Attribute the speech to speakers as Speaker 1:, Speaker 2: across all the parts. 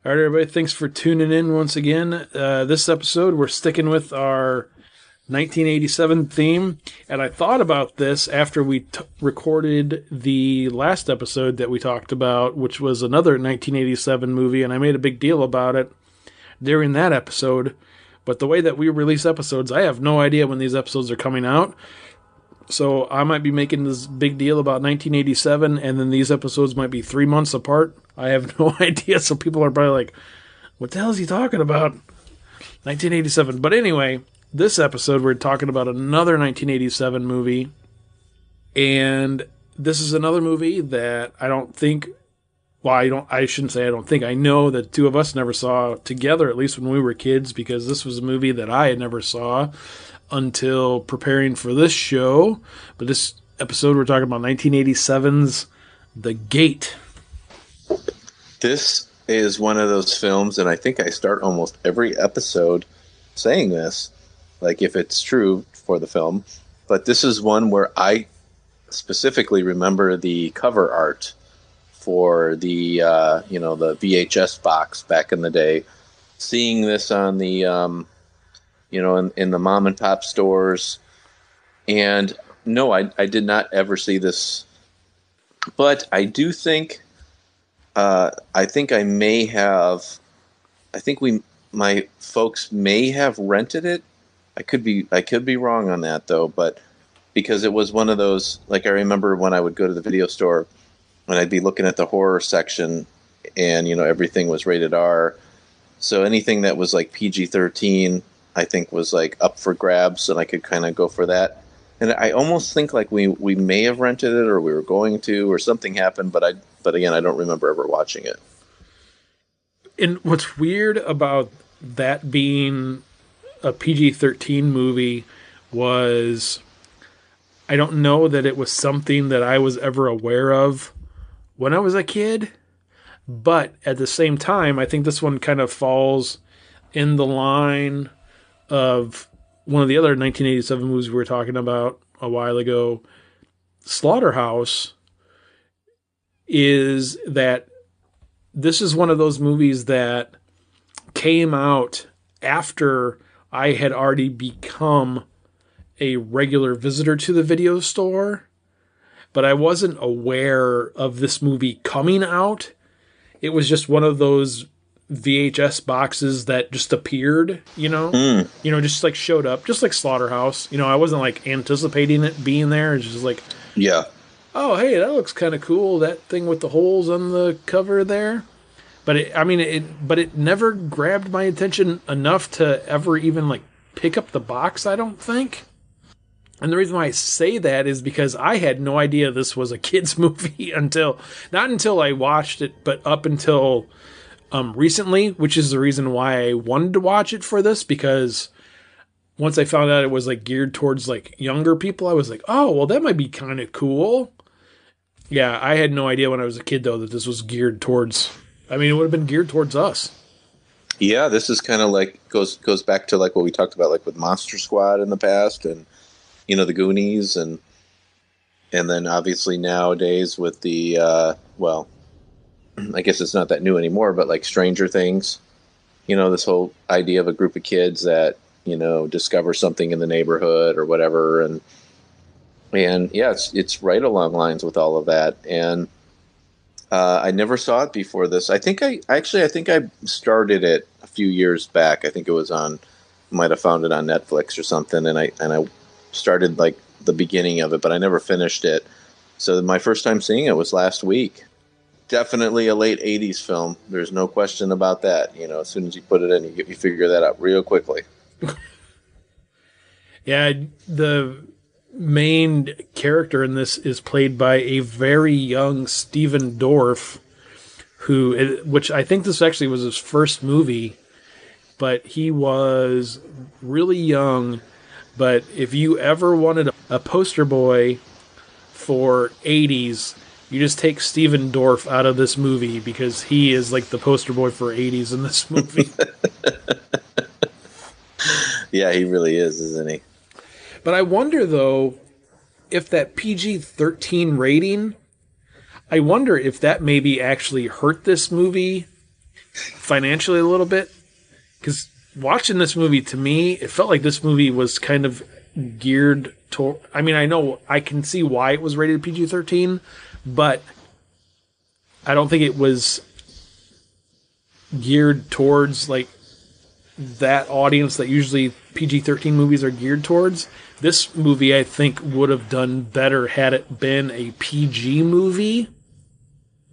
Speaker 1: All right, everybody, thanks for tuning in once again. This episode, we're sticking with our 1987 theme. And I thought about this after we recorded the last episode that we talked about, which was another 1987 movie, and I made a big deal about it during that episode. But the way that we release episodes, I have no idea when these episodes are coming out. So I might be making this big deal about 1987, and then these episodes might be 3 months apart. I have no idea, so people are probably like, what the hell is he talking about? 1987. But anyway, this episode we're talking about another 1987 movie, and this is another movie that I don't think, I shouldn't say I don't think, I know that two of us never saw together, at least when we were kids, because this was a movie that I had never saw until preparing for this show. But this episode we're talking about 1987's The Gate.
Speaker 2: This is one of those films, and I think I start almost every episode saying this, like if it's true for the film, but this is one where I specifically remember the cover art for the the VHS box back in the day, seeing this on the in the mom and pop stores. And no, I did not ever see this, but I do think, I think my folks may have rented it. I could be wrong on that though, but because it was one of those, like I remember when I would go to the video store and I'd be looking at the horror section and, everything was rated R. So anything that was like PG-13, I think was like up for grabs, and I could kind of go for that. And I almost think like we may have rented it, or we were going to, or something happened, but again, I don't remember ever watching it.
Speaker 1: And what's weird about that being a PG-13 movie was, I don't know that it was something that I was ever aware of when I was a kid, but at the same time, I think this one kind of falls in the line of one of the other 1987 movies we were talking about a while ago, Slaughterhouse. Is that this is one of those movies that came out after I had already become a regular visitor to the video store, but I wasn't aware of this movie coming out. It was just one of those VHS boxes that just appeared, just like showed up, just like Slaughterhouse. I wasn't like anticipating it being there. It's just like,
Speaker 2: yeah,
Speaker 1: oh, hey, that looks kind of cool. That thing with the holes on the cover there. But it never grabbed my attention enough to ever even like pick up the box, I don't think. And the reason why I say that is because I had no idea this was a kid's movie not until I watched it, but up until recently, which is the reason why I wanted to watch it for this, because once I found out it was like geared towards like younger people, I was like, oh, well, that might be kind of cool. Yeah, I had no idea when I was a kid, though, that this was geared towards, it would have been geared towards us.
Speaker 2: Yeah, this is kind of like, goes back to like what we talked about, like with Monster Squad in the past, and, the Goonies, and then obviously nowadays with the, I guess it's not that new anymore, but like Stranger Things, this whole idea of a group of kids that, discover something in the neighborhood or whatever. And yeah, it's right along lines with all of that. And I never saw it before this. I think I started it a few years back. I think it was might have found it on Netflix or something. And I started like the beginning of it, but I never finished it. So my first time seeing it was last week. Definitely a late 80s film. There's no question about that. As soon as you put it in, you figure that out real quickly.
Speaker 1: Yeah, the main character in this is played by a very young Stephen Dorff, which I think this actually was his first movie, but he was really young. But if you ever wanted a poster boy for 80s, you just take Stephen Dorff out of this movie, because he is like the poster boy for 80s in this movie.
Speaker 2: Yeah, he really is, isn't he?
Speaker 1: But I wonder, though, if that PG-13 rating, I wonder if that maybe actually hurt this movie financially a little bit. Because watching this movie, to me, it felt like this movie was kind of geared toward. I mean, I know I can see why it was rated PG-13, but I don't think it was geared towards like that audience that usually PG-13 movies are geared towards. This movie, I think, would have done better had it been a PG movie,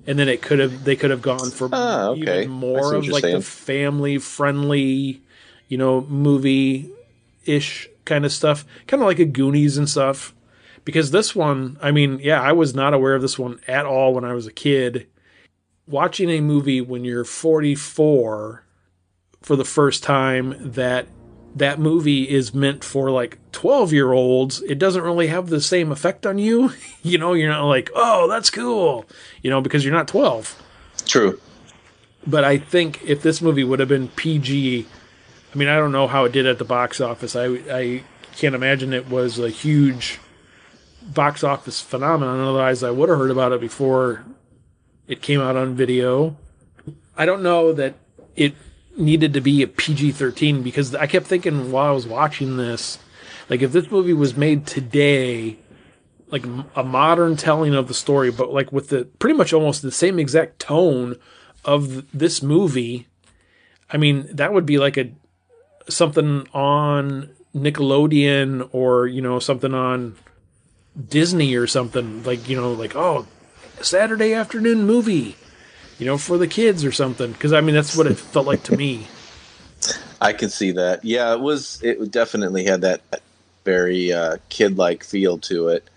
Speaker 1: and then they could have gone for even more of like the family friendly, movie ish kind of stuff, kind of like a Goonies and stuff. Because this one, I mean, yeah, I was not aware of this one at all when I was a kid. Watching a movie when you're 44 for the first time, that movie is meant for like 12-year-olds, it doesn't really have the same effect on you. You're not like, oh, that's cool, because you're not 12.
Speaker 2: True.
Speaker 1: But I think if this movie would have been PG, I mean, I don't know how it did at the box office. I can't imagine it was a huge box office phenomenon. Otherwise, I would have heard about it before it came out on video. I don't know that it needed to be a PG-13 because I kept thinking while I was watching this, like if this movie was made today, like a modern telling of the story, but like with the pretty much almost the same exact tone of this movie, I mean, that would be like something on Nickelodeon or, something on Disney or something like, oh, Saturday afternoon movie, for the kids or something. Because, I mean, that's what it felt like to me.
Speaker 2: I can see that. Yeah, it definitely had that very kid-like feel to it.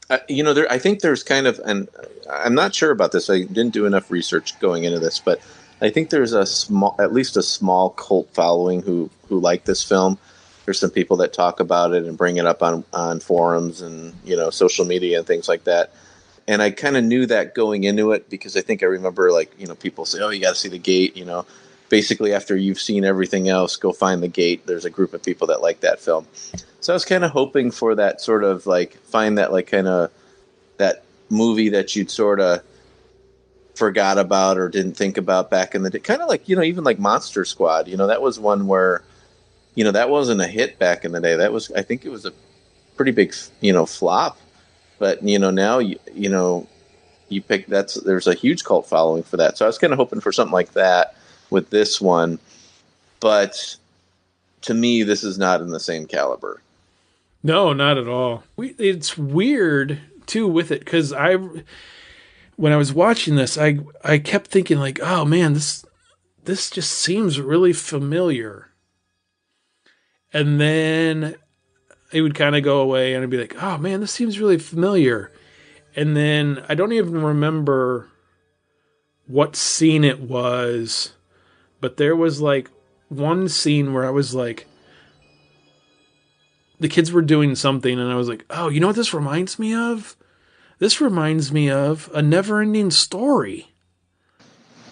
Speaker 2: I think there's kind of, and I'm not sure about this. I didn't do enough research going into this, but I think there's at least a small cult following who like this film. There's some people that talk about it and bring it up on forums and, social media and things like that. And I kind of knew that going into it because I think I remember people say, oh, you got to see The Gate, basically after you've seen everything else, go find The Gate. There's a group of people that like that film. So I was kind of hoping for that sort of find that kind of that movie that you'd sort of forgot about or didn't think about back in the day. Kind of like, even like Monster Squad, that was one where, that wasn't a hit back in the day. I think it was a pretty big, flop. But, now, you pick there's a huge cult following for that. So I was kind of hoping for something like that with this one. But to me, this is not in the same caliber.
Speaker 1: No, not at all. It's weird, too, with it. Because when I was watching this, I kept thinking like, oh, man, this just seems really familiar. And then it would kind of go away and I'd be like, oh man, this seems really familiar. And then I don't even remember what scene it was, but there was like one scene where I was like, the kids were doing something and I was like, oh, you know what this reminds me of? This reminds me of A Never-Ending Story.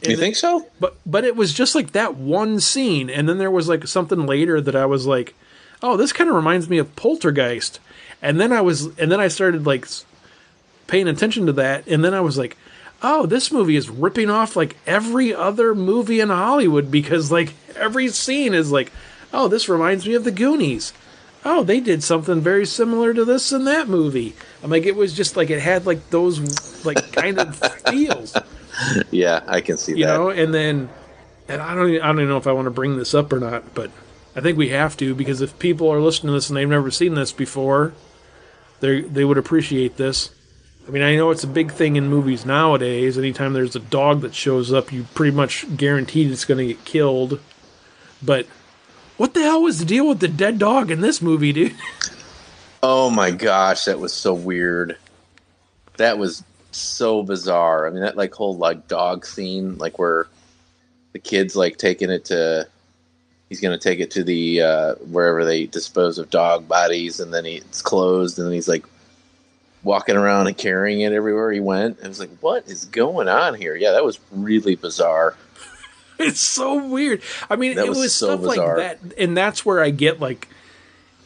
Speaker 2: You think so?
Speaker 1: But it was just like that one scene. And then there was like something later that I was like, oh, this kind of reminds me of Poltergeist. And then I started like paying attention to that. And then I was like, oh, this movie is ripping off like every other movie in Hollywood because like every scene is like, oh, this reminds me of the Goonies. Oh, they did something very similar to this in that movie. I'm like, it was just like, it had like those like kind of feels.
Speaker 2: Yeah, I can see that.
Speaker 1: And I don't even know if I want to bring this up or not, but I think we have to, because if people are listening to this and they've never seen this before, they would appreciate this. I mean, I know it's a big thing in movies nowadays. Anytime there's a dog that shows up, you pretty much guaranteed it's going to get killed. But what the hell was the deal with the dead dog in this movie, dude?
Speaker 2: Oh my gosh, that was so weird. That was so bizarre. I mean, that whole dog scene, where the kid's taking it to, he's going to take it to the wherever they dispose of dog bodies, and then it's closed, and then he's walking around and carrying it everywhere he went. And I was like, what is going on here? Yeah, that was really bizarre.
Speaker 1: It's so weird. I mean, it was
Speaker 2: so
Speaker 1: stuff
Speaker 2: bizarre.
Speaker 1: like that, and that's where I get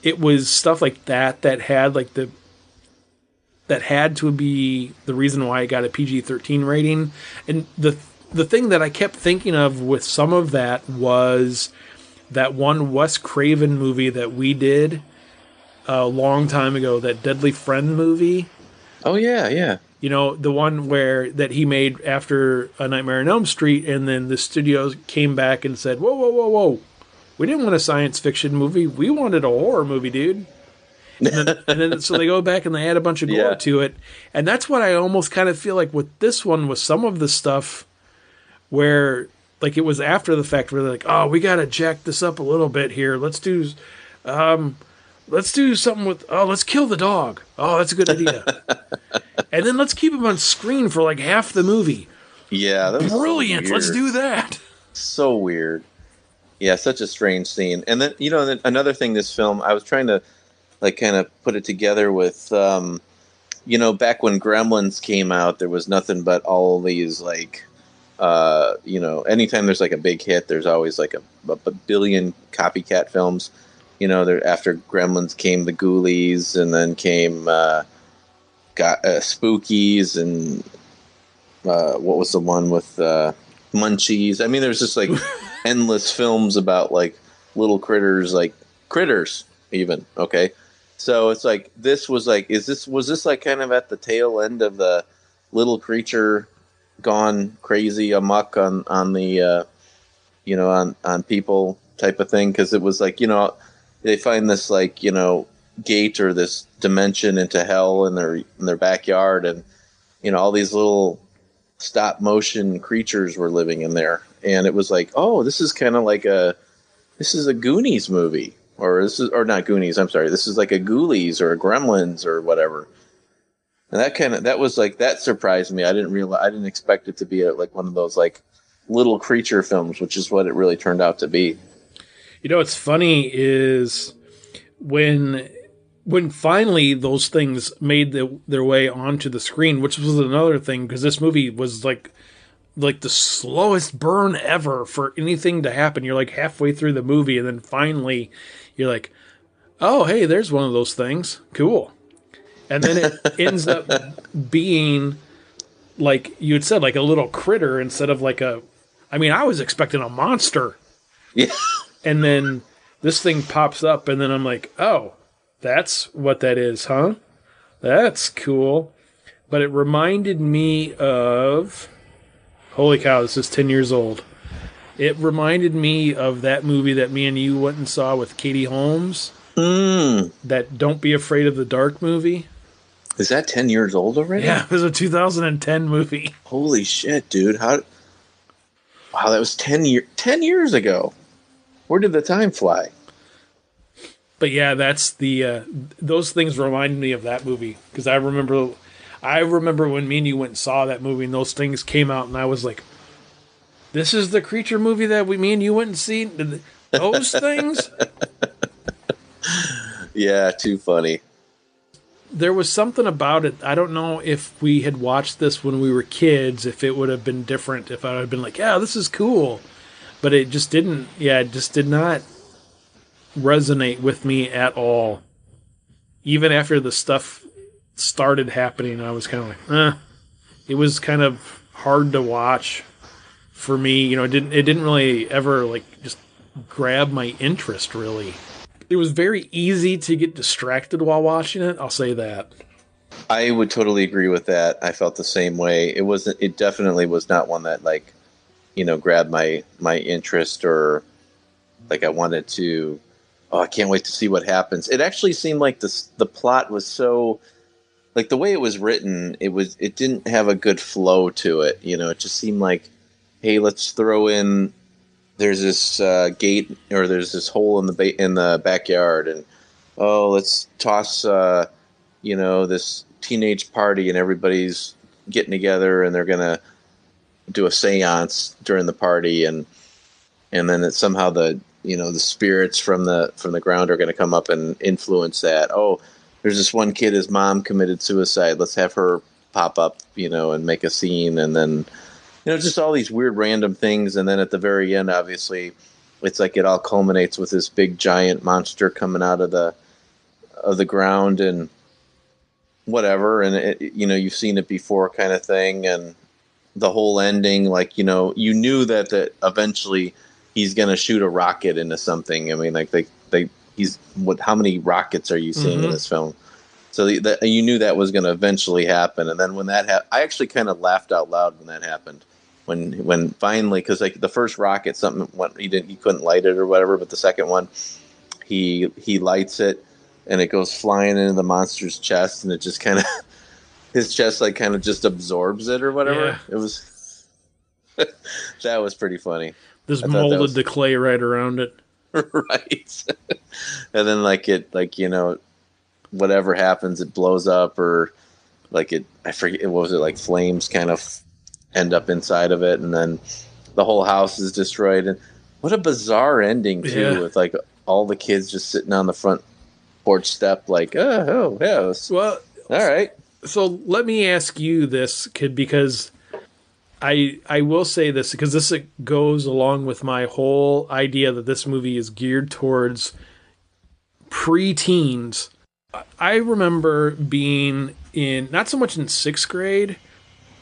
Speaker 1: it was stuff like that had that had to be the reason why it got a PG-13 rating. And the the thing that I kept thinking of with some of that was that one Wes Craven movie that we did a long time ago, that Deadly Friend movie.
Speaker 2: Oh yeah, yeah.
Speaker 1: You know, the one where that he made after A Nightmare on Elm Street, and then the studios came back and said, "Whoa, whoa, whoa, whoa! We didn't want a science fiction movie. We wanted a horror movie, dude." And then so they go back and they add a bunch of gore
Speaker 2: Yeah.
Speaker 1: to it, and that's what I almost kind of feel like with this one, with some of the stuff where like it was after the fact where they're like, "Oh, we got to jack this up a little bit here. Let's do something with, oh, let's kill the dog. Oh, that's a good idea." And then let's keep him on screen for like half the movie.
Speaker 2: Yeah, that was
Speaker 1: Brilliant.
Speaker 2: so
Speaker 1: Let's
Speaker 2: weird.
Speaker 1: do that.
Speaker 2: So weird. Yeah, such a strange scene. And then then another thing, this film, I was trying to like kind of put it together with, back when Gremlins came out, there was nothing but all these like, anytime there's like a big hit, there's always like a billion copycat films. There after Gremlins came the Ghoulies, and then came Spookies, and what was the one with Munchies? I mean, there's just like endless films about like little critters, like critters even. Okay, so it's like this was like, was this like kind of at the tail end of the little creature gone crazy amok on the on people type of thing? Because it was like, they find this like gate or this dimension into hell in their backyard, and all these little stop motion creatures were living in there, and it was like, oh, this is kind of like this is a Goonies movie, or not Goonies, I'm sorry, this is like a Ghoulies or a Gremlins or whatever. And that was like, that surprised me. I didn't expect it to be like one of those like little creature films, which is what it really turned out to be.
Speaker 1: What's funny is when finally those things made their way onto the screen, which was another thing, because this movie was like the slowest burn ever for anything to happen. You're like halfway through the movie, and then finally you're like, oh, hey, there's one of those things. Cool. And then it ends up being, like you had said, like a little critter instead of like I was expecting a monster.
Speaker 2: Yeah.
Speaker 1: And then this thing pops up, and then I'm like, oh, that's what that is, huh? That's cool. But it reminded me of... Holy cow, this is 10 years old. It reminded me of that movie that me and you went and saw with Katie Holmes. That Don't Be Afraid of the Dark movie.
Speaker 2: Is that 10 years old already?
Speaker 1: Yeah, it was a 2010 movie.
Speaker 2: Holy shit, dude. Wow, that was 10 years ago. Where did the time fly?
Speaker 1: But yeah, that's those things reminded me of that movie, because I remember when me and you went and saw that movie, and those things came out, and I was like, "This is the creature movie that me and you went and seen. Those things."
Speaker 2: Yeah, too funny.
Speaker 1: There was something about it. I don't know if we had watched this when we were kids, if it would have been different. If I had been like, "Yeah, this is cool," but it just didn't. Yeah, it just did not resonate with me at all. Even after the stuff started happening, I was kind of like, It was kind of hard to watch for me. It didn't really ever like just grab my interest, really. It was very easy to get distracted while watching it. I'll say that.
Speaker 2: I would totally agree with that. I felt the same way. It definitely was not one that like, grabbed my interest, or like I wanted to, oh, I can't wait to see what happens. It actually seemed like the plot was so, like the way it was written, it didn't have a good flow to it. It just seemed like, hey, let's throw in, there's this gate, or there's this hole in the backyard, and oh, let's toss this teenage party, and everybody's getting together, and they're gonna do a seance during the party, and then it's somehow the spirits from the ground are going to come up and influence that. Oh, there's this one kid, his mom committed suicide. Let's have her pop up, and make a scene. And then, just all these weird random things. And then at the very end, obviously, it's like it all culminates with this big giant monster coming out of the ground and whatever. And you've seen it before kind of thing. And the whole ending, like, you knew that eventually he's going to shoot a rocket into something. I mean, like how many rockets are you seeing in this film? So you knew that was going to eventually happen. And then when that happened, I actually kind of laughed out loud when that happened. When finally, because like the first rocket, something went, he couldn't light it or whatever, but the second one, he lights it and it goes flying into the monster's chest, and it just kind of his chest like kind of just absorbs it or whatever.
Speaker 1: Yeah.
Speaker 2: It was that was pretty funny.
Speaker 1: This molded the clay right around it.
Speaker 2: Right. And then whatever happens, it blows up, or I forget, what was it, like flames kind of end up inside of it, and then the whole house is destroyed. And what a bizarre ending too, with like all the kids just sitting on the front porch step, like, oh yeah, well, all right.
Speaker 1: So let me ask you this, kid, because I will say this, because this goes along with my whole idea that this movie is geared towards pre-teens. I remember being in, not so much in 6th grade,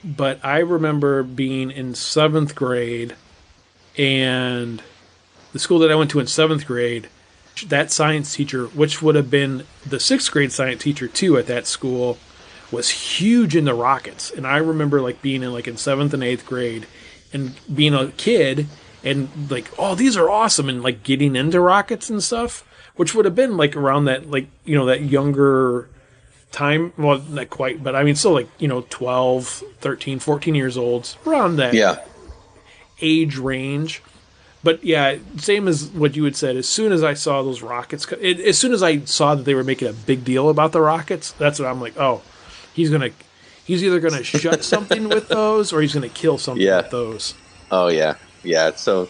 Speaker 1: but I remember being in 7th grade, and the school that I went to in 7th grade, that science teacher, which would have been the 6th grade science teacher too at that school, was huge into rockets. And I remember like being in 7th and 8th grade and being a kid and like, oh, these are awesome, and like getting into rockets and stuff, which would have been like around that, like, that younger time. Well, not quite, but I mean, still like, 12, 13, 14 years old, around that age range. But yeah, same as what you had said. As soon as I saw those rockets, as soon as I saw that they were making a big deal about the rockets, that's what I'm like, oh, he's either gonna shut something with those, or he's gonna kill something with those.
Speaker 2: Oh yeah, So,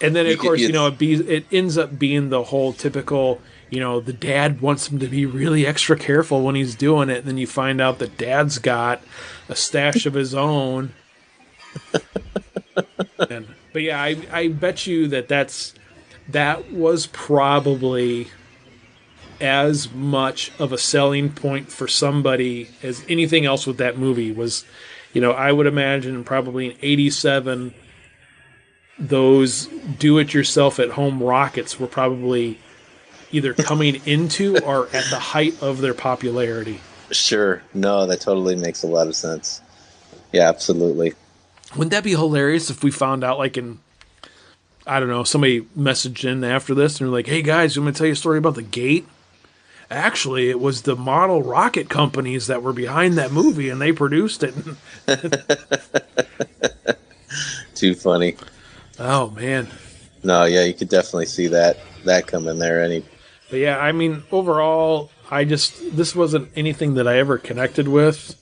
Speaker 1: and then of course, it ends up being the whole typical, the dad wants him to be really extra careful when he's doing it, and then you find out that dad's got a stash of his own. But yeah, I bet you that was probably as much of a selling point for somebody as anything else with that movie was. I would imagine probably in 87, those do-it-yourself-at-home rockets were probably either coming into or at the height of their popularity.
Speaker 2: Sure. No, that totally makes a lot of sense. Yeah, absolutely.
Speaker 1: Wouldn't that be hilarious if we found out, like, I don't know, somebody messaged in after this and they're like, hey guys, you want me to tell you a story about the gate? Actually, it was the model rocket companies that were behind that movie, and they produced it.
Speaker 2: Too funny.
Speaker 1: Oh, man.
Speaker 2: No, yeah, you could definitely see that coming there.
Speaker 1: But yeah, I mean, overall, this wasn't anything that I ever connected with.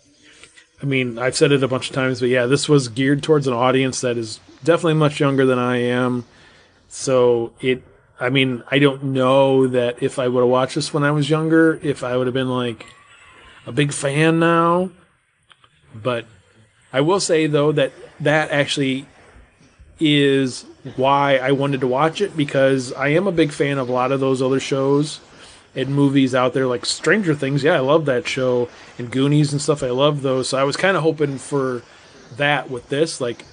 Speaker 1: I mean, I've said it a bunch of times, but yeah, this was geared towards an audience that is definitely much younger than I am. So I don't know that if I would have watched this when I was younger, if I would have been like a big fan now. But I will say, though, that actually is why I wanted to watch it, because I am a big fan of a lot of those other shows and movies out there, like Stranger Things. Yeah, I love that show, and Goonies and stuff. I love those. So I was kind of hoping for that with this. Like,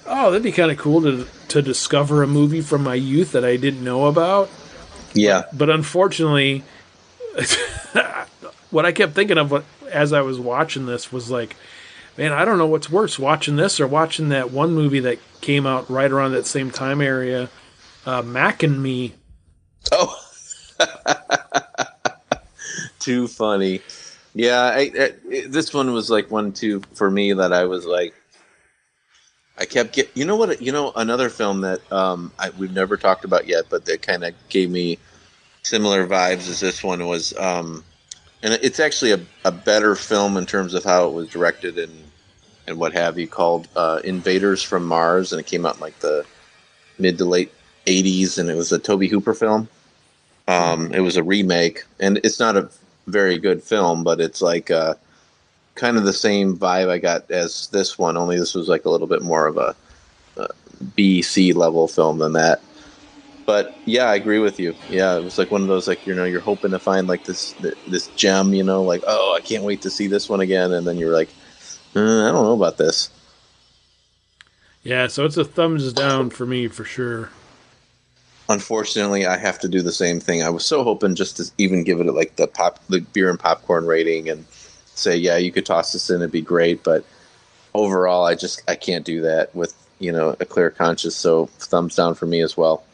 Speaker 1: oh, that'd be kind of cool to discover a movie from my youth that I didn't know about.
Speaker 2: Yeah.
Speaker 1: But unfortunately, what I kept thinking of as I was watching this was like, man, I don't know what's worse, watching this or watching that one movie that came out right around that same time area, Mac and Me.
Speaker 2: Oh. Too funny. Yeah, this one was like one too for me that I was like, I kept another film that we've never talked about yet, but that kind of gave me similar vibes as this one was, and it's actually a better film in terms of how it was directed and what have you, called Invaders from Mars, and it came out in like the mid to late 80s, and it was a Tobe Hooper film. It was a remake, and it's not a very good film, but it's like kind of the same vibe I got as this one, only this was like a little bit more of a B-C level film than that. But yeah, I agree with you. Yeah, it was like one of those, like, you're hoping to find like this gem, like, oh, I can't wait to see this one again, and then you're like, I don't know about this.
Speaker 1: Yeah, so it's a thumbs down for me for sure.
Speaker 2: Unfortunately, I have to do the same thing. I was so hoping just to even give it like the beer and popcorn rating and say, yeah, you could toss this in, it'd be great. But overall, I can't do that with a clear conscience. So thumbs down for me as well.